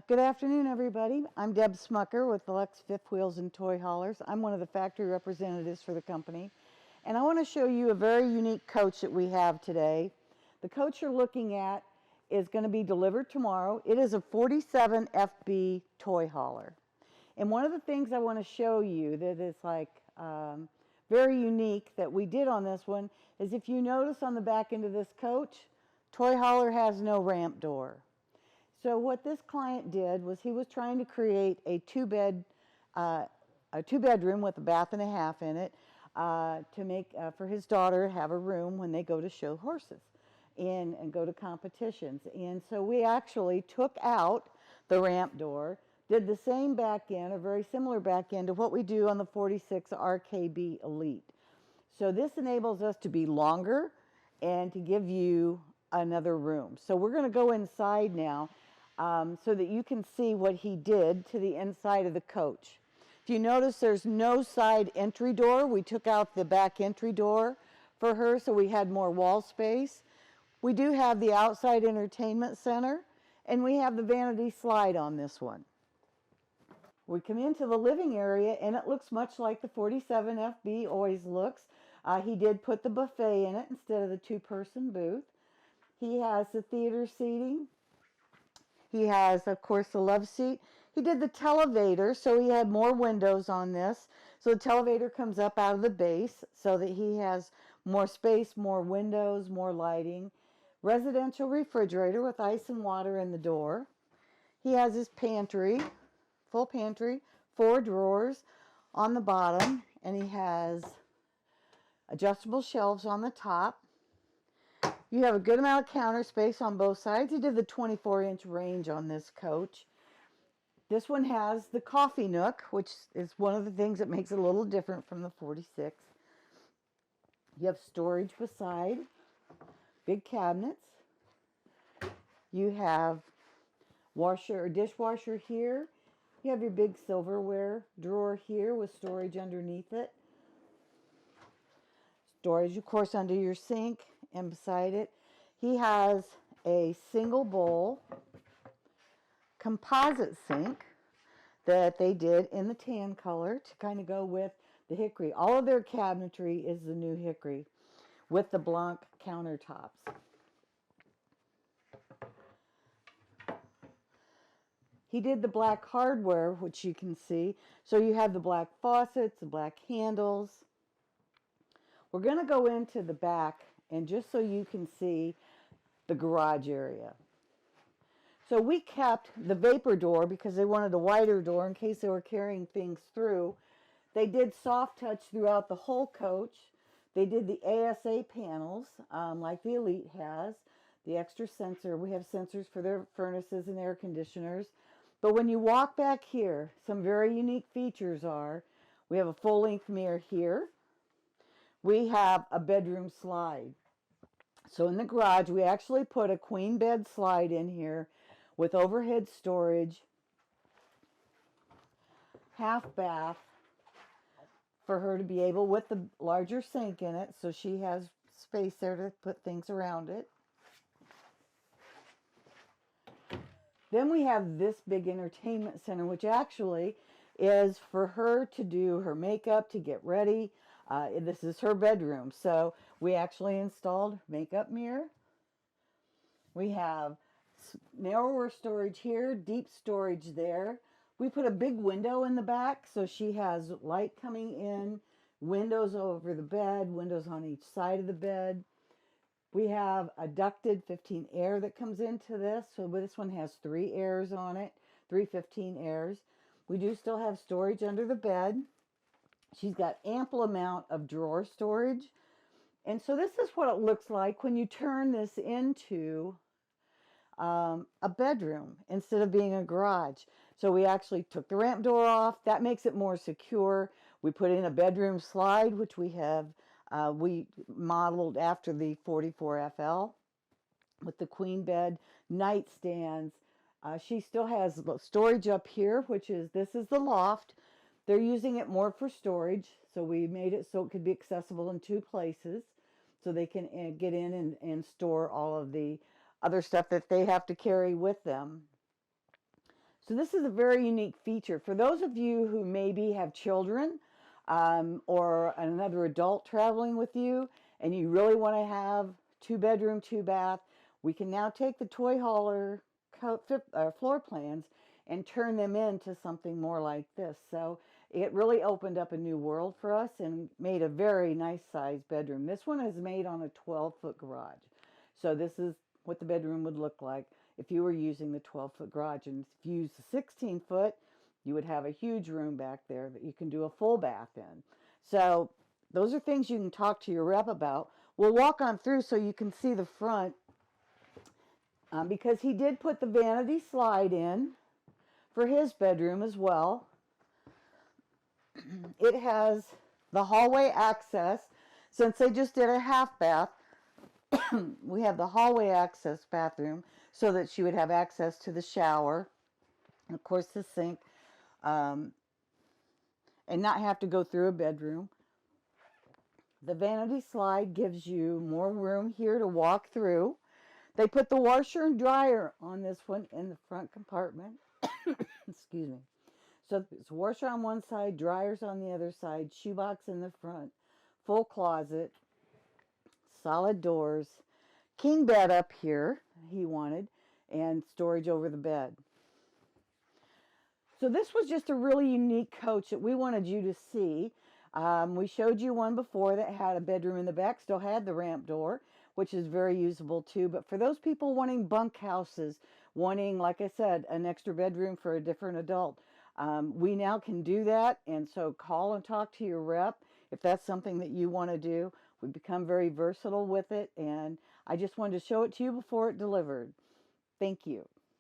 Good afternoon, everybody. I'm Deb Schmucker with the Luxe Fifth Wheels and Toy Haulers. I'm one of the factory representatives for the company. And I want to show you a very unique coach that we have today. The coach you're looking at is going to be delivered tomorrow. It is a 47 FB toy hauler. And one of the things I want to show you that is very unique that we did on this one is if you notice on the back end of this coach, toy hauler has no ramp door. So what this client did was he was trying to create a two-bedroom with a bath and a half in it to make for his daughter to have a room when they go to show horses and go to competitions. And so we actually took out the ramp door, did the same back end, a very similar back end to what we do on the 46 RKB Elite. So this enables us to be longer and to give you another room. So we're going to go inside now. So that you can see what he did to the inside of the coach. If you notice, there's no side entry door. We took out the back entry door for her so we had more wall space. We do have the outside entertainment center, and we have the vanity slide on this one. We come into the living area, and it looks much like the 47 FB always looks. He did put the buffet in it instead of the two-person booth. He has the theater seating. He has, of course, the love seat. He did the televator, so he had more windows on this. So the televator comes up out of the base so that he has more space, more windows, more lighting. Residential refrigerator with ice and water in the door. He has his pantry, full pantry, 4 drawers on the bottom, and he has adjustable shelves on the top. You have a good amount of counter space on both sides. He did the 24-inch range on this coach. This one has the coffee nook, which is one of the things that makes it a little different from the 46. You have storage beside, big cabinets. You have washer or dishwasher here. You have your big silverware drawer here with storage underneath it. Storage, of course, under your sink. And beside it, he has a single bowl composite sink that they did in the tan color to kind of go with the hickory. All of their cabinetry is the new hickory with the Blanc countertops. He did the black hardware, which you can see. So you have the black faucets, the black handles. We're going to go into the back, and just so you can see the garage area. So we kept the vapor door because they wanted a wider door in case they were carrying things through. They did soft touch throughout the whole coach. They did the ASA panels like the Elite has. The extra sensor. We have sensors for their furnaces and air conditioners. But when you walk back here, some very unique features are, we have a full-length mirror here. We have a bedroom slide. So in the garage, we actually put a queen bed slide in here with overhead storage, half bath for her to be able, with the larger sink in it, so she has space there to put things around it. Then we have this big entertainment center, which actually is for her to do her makeup, to get ready. This is her bedroom, so we actually installed makeup mirror. We have narrower storage here, deep storage there. We put a big window in the back, so she has light coming in, windows over the bed, windows on each side of the bed. We have a ducted 15 air that comes into this, so this one has 3 airs on it, 3 15 airs. We do still have storage under the bed. She's got ample amount of drawer storage. And so this is what it looks like when you turn this into a bedroom instead of being a garage. So we actually took the ramp door off. That makes it more secure. We put in a bedroom slide, which we have we modeled after the 44FL with the queen bed, nightstands. She still has storage up here, which is, this is the loft. They're using it more for storage, so we made it so it could be accessible in 2 places, so they can get in and store all of the other stuff that they have to carry with them. So this is a very unique feature. For those of you who maybe have children or another adult traveling with you, and you really want to have 2-bedroom, 2-bath, we can now take the toy hauler floor plans and turn them into something more like this. So it really opened up a new world for us and made a very nice sized bedroom. This one is made on a 12-foot garage. So this is what the bedroom would look like if you were using the 12-foot garage. And if you use the 16-foot, you would have a huge room back there that you can do a full bath in. So those are things you can talk to your rep about. We'll walk on through so you can see the front, because he did put the vanity slide in for his bedroom as well. It has the hallway access. Since they just did a half bath, we have the hallway access bathroom so that she would have access to the shower and of course the sink, and not have to go through a bedroom. The vanity slide gives you more room here to walk through. They put the washer and dryer on this one in the front compartment. Excuse me. So it's washer on one side, dryers on the other side, shoebox in the front, full closet, solid doors, king bed up here he wanted, and storage over the bed. So this was just a really unique coach that we wanted you to see. We showed you one before that had a bedroom in the back, still had the ramp door, which is very usable too. But for those people wanting bunk houses, wanting, like I said, an extra bedroom for a different adult, we now can do that. And so call and talk to your rep if that's something that you want to do. We've become very versatile with it, and I just wanted to show it to you before it delivered. Thank you.